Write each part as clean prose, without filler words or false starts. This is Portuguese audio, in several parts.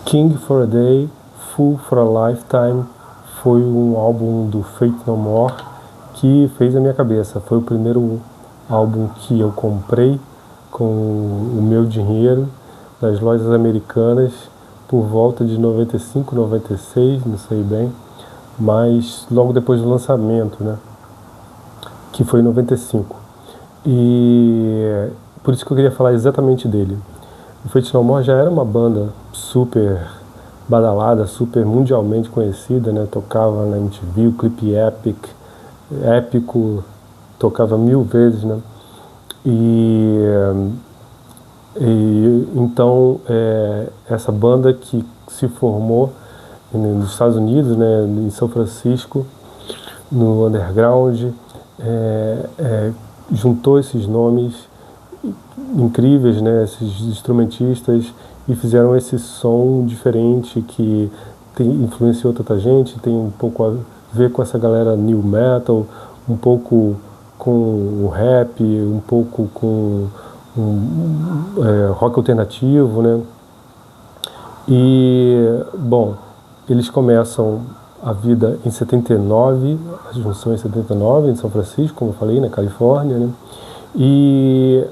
King for a Day, Fool for a Lifetime foi um álbum do Faith No More que fez a minha cabeça. Foi o primeiro álbum que eu comprei com o meu dinheiro nas lojas americanas por volta de 95, 96, não sei bem, mas logo depois do lançamento, né, que foi em 95. E por isso que eu queria falar exatamente dele. O Faith No More já era uma banda super badalada, super mundialmente conhecida, né? Tocava na MTV, o clipe épico, tocava 1000 vezes, né? Então essa banda que se formou nos Estados Unidos, né? Em São Francisco, no underground, juntou esses nomes incríveis, né? Esses instrumentistas, e fizeram esse som diferente que influenciou tanta gente. Tem um pouco a ver com essa galera new metal, um pouco com o rap, um pouco com rock alternativo, né? E, bom, eles começam a vida em 79, a junção em 79, em São Francisco, como eu falei, na Califórnia, né? E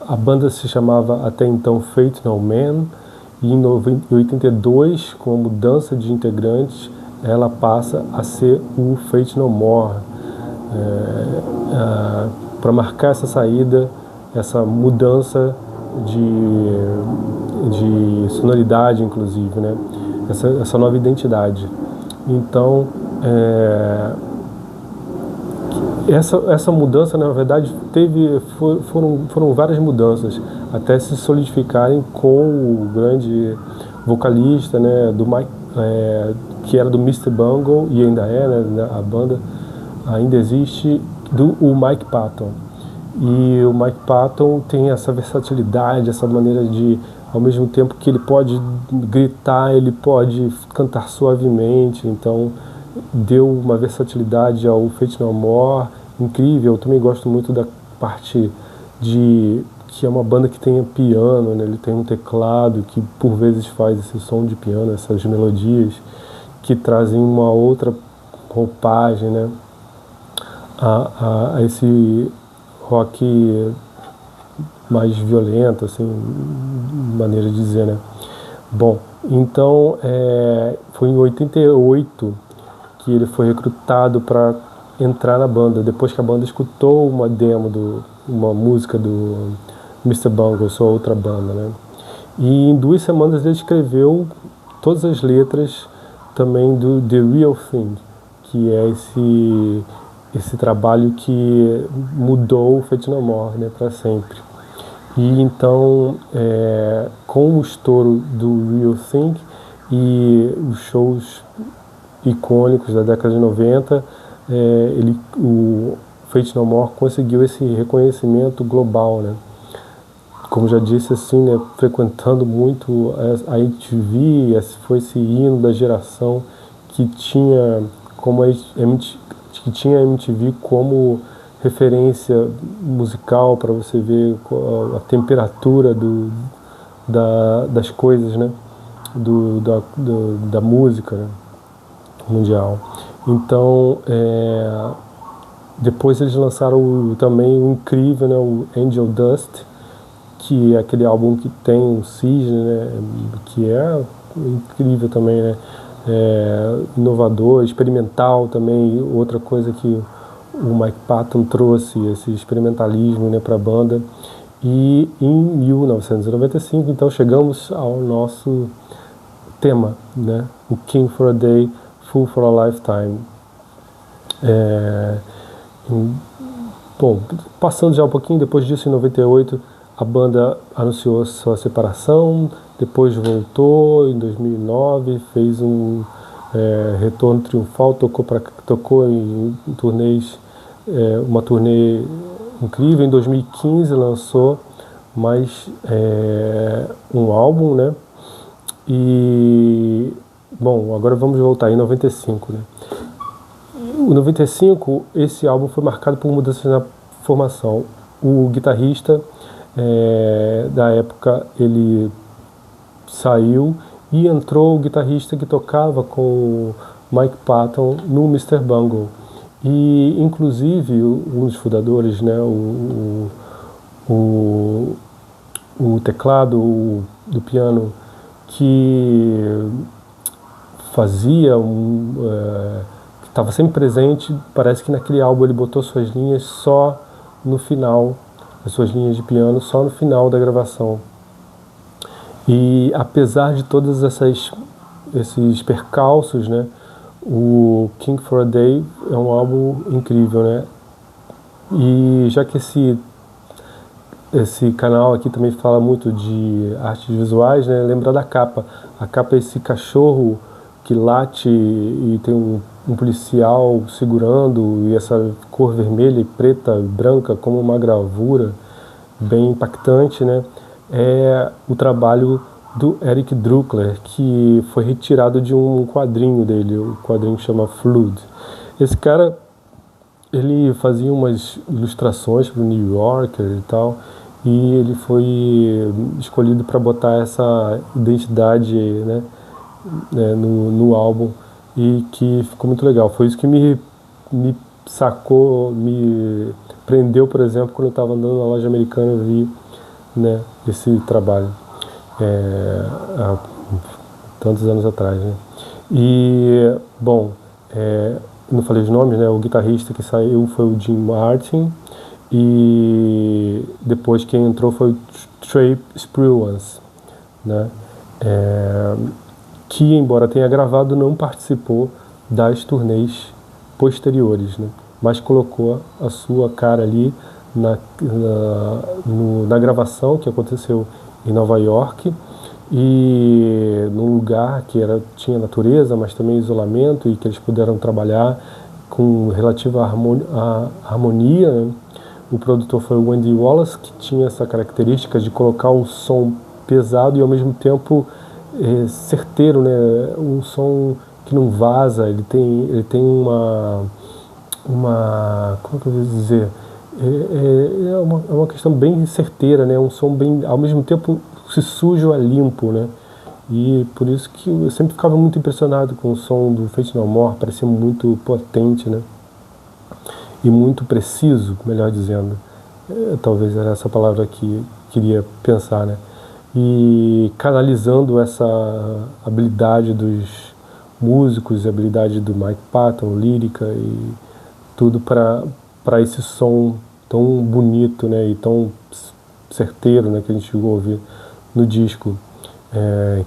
a banda se chamava até então Faith No Man, e em 82, com a mudança de integrantes, ela passa a ser o Faith No More. Para marcar essa saída, essa mudança de sonoridade, inclusive, né? Essa nova identidade. Então, essa mudança, na verdade, foram várias mudanças até se solidificarem com o grande vocalista, né, do Mike, que era do Mr. Bungle, e ainda né, a banda ainda existe, o Mike Patton. E o Mike Patton tem essa versatilidade, essa maneira de, ao mesmo tempo que ele pode gritar, ele pode cantar suavemente. Então deu uma versatilidade ao Faith No More incrível. Eu também gosto muito da parte que é uma banda que tem piano, né? Ele tem um teclado que por vezes faz esse som de piano, essas melodias que trazem uma outra roupagem, né, a esse rock mais violento, assim, maneira de dizer, né? Bom, então foi em 88 que ele foi recrutado para entrar na banda, depois que a banda escutou uma demo uma música do Mr. Bungle, sua outra banda, né? E em 2 semanas ele escreveu todas as letras também do The Real Thing, que é esse trabalho que mudou o Faith No More, né, para sempre. E então, com o estouro do Real Thing e os shows icônicos da década de 90, o Faith No More conseguiu esse reconhecimento global, né? Como já disse, assim, né, frequentando muito a MTV, foi esse hino da geração que tinha que tinha a MTV como referência musical para você ver a temperatura das coisas, né, da música, né, mundial. Então, depois eles lançaram também o incrível, né, o Angel Dust, que é aquele álbum que tem um cisne, né, que é incrível também, né, inovador, experimental também. Outra coisa que o Mike Patton trouxe, esse experimentalismo, né, para a banda. E em 1995, então, chegamos ao nosso tema, né, o King for a Day, Fool for a Lifetime. Bom, passando já um pouquinho, depois disso, em 98, a banda anunciou sua separação, depois voltou em 2009, fez um retorno triunfal, tocou em turnês, uma turnê incrível. Em 2015 lançou mais um álbum, né? E, bom, agora vamos voltar em 95, né? Em 95, esse álbum foi marcado por mudanças na formação. O guitarrista da época, ele saiu e entrou o guitarrista que tocava com o Mike Patton no Mr. Bungle. E, inclusive, um dos fundadores, né, o teclado do piano que fazia que estava sempre presente, parece que naquele álbum ele botou suas linhas só no final, as suas linhas de piano só no final da gravação. E apesar de todos esses percalços, né, o King for a Day é um álbum incrível, né? E já que esse canal aqui também fala muito de artes visuais, né? Lembra da capa. A capa é esse cachorro que late e tem um policial segurando, e essa cor vermelha e preta e branca como uma gravura bem impactante, né? É o trabalho do Eric Druckler, que foi retirado de um quadrinho dele, o quadrinho chama Flood. Esse cara, ele fazia umas ilustrações para o New Yorker e tal, e ele foi escolhido para botar essa identidade, né, no álbum, e que ficou muito legal. Foi isso que me sacou, me prendeu, por exemplo, quando eu estava andando na loja americana, eu vi, né, esse trabalho há tantos anos atrás, né? E, bom, não falei os nomes, né? O guitarrista que saiu foi o Jim Martin, e depois quem entrou foi o Trey Spruance, né? Que, embora tenha gravado, não participou das turnês posteriores, né? Mas colocou a sua cara ali na gravação que aconteceu em Nova York, e num lugar que tinha natureza, mas também isolamento, e que eles puderam trabalhar com relativa harmonia, né? O produtor foi o Wendy Wallace, que tinha essa característica de colocar um som pesado e ao mesmo tempo certeiro, né? Um som que não vaza, ele tem uma como que eu vou dizer? É uma questão bem certeira, né? Um som bem, ao mesmo tempo, se sujo a limpo, né? E por isso que eu sempre ficava muito impressionado com o som do Faith No More, parecia muito potente, né? E muito preciso, melhor dizendo. Talvez era essa palavra que queria pensar, né? E canalizando essa habilidade dos músicos, a habilidade do Mike Patton, lírica e tudo para esse som tão bonito, né, e tão certeiro, né, que a gente chegou a ouvir no disco,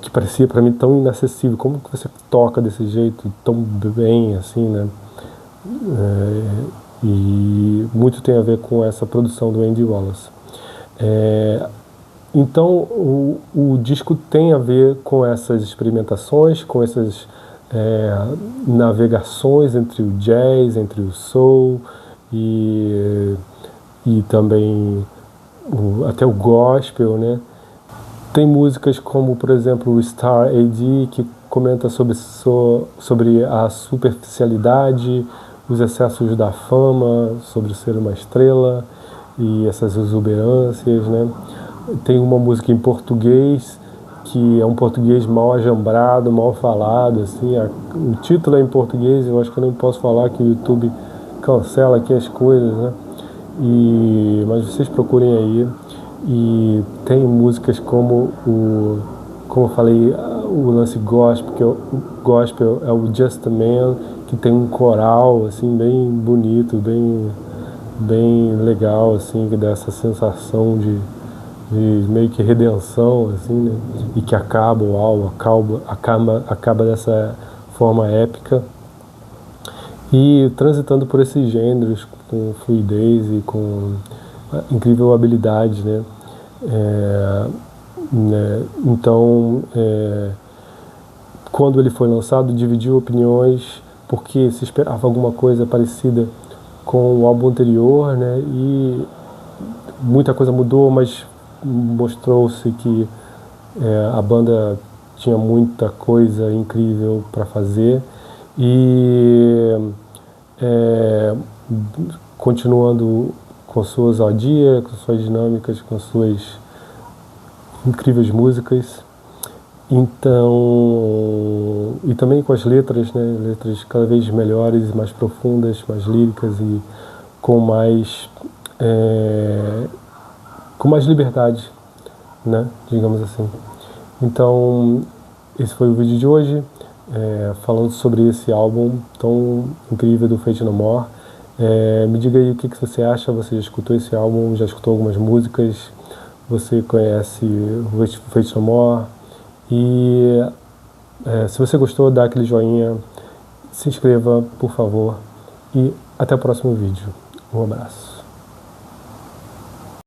que parecia para mim tão inacessível. Como que você toca desse jeito tão bem assim, né? E muito tem a ver com essa produção do Andy Wallace. Então o disco tem a ver com essas experimentações, com essas navegações entre o jazz, entre o soul e também até o gospel, né? Tem músicas como, por exemplo, o Star AD, que comenta sobre a superficialidade, os excessos da fama, sobre ser uma estrela e essas exuberâncias, né? Tem uma música em português, que é um português mal ajambrado, mal falado, assim. O título é em português, eu acho que eu não posso falar, que o YouTube cancela aqui as coisas, né? Mas vocês procurem aí. E tem músicas como como eu falei, o lance gospel, que o gospel é o Just a Man, que tem um coral, assim, bem bonito, bem legal, assim, que dá essa sensação de meio que redenção, assim, né? E que acaba o álbum, acaba dessa forma épica, e transitando por esses gêneros com fluidez e com incrível habilidade, né? Então, quando ele foi lançado, dividiu opiniões, porque se esperava alguma coisa parecida com o álbum anterior, né? E muita coisa mudou, mas mostrou-se que a banda tinha muita coisa incrível para fazer, e continuando com suas ousadia, com suas dinâmicas, com suas incríveis músicas. Então, e também com as letras, né? Letras cada vez melhores, mais profundas, mais líricas e com mais, com mais liberdade, né? Digamos assim. Então, esse foi o vídeo de hoje, falando sobre esse álbum tão incrível do Faith No More. Me diga aí o que você acha, você já escutou esse álbum, já escutou algumas músicas, você conhece o Faith No More? E se você gostou, dá aquele joinha, se inscreva, por favor, e até o próximo vídeo. Um abraço.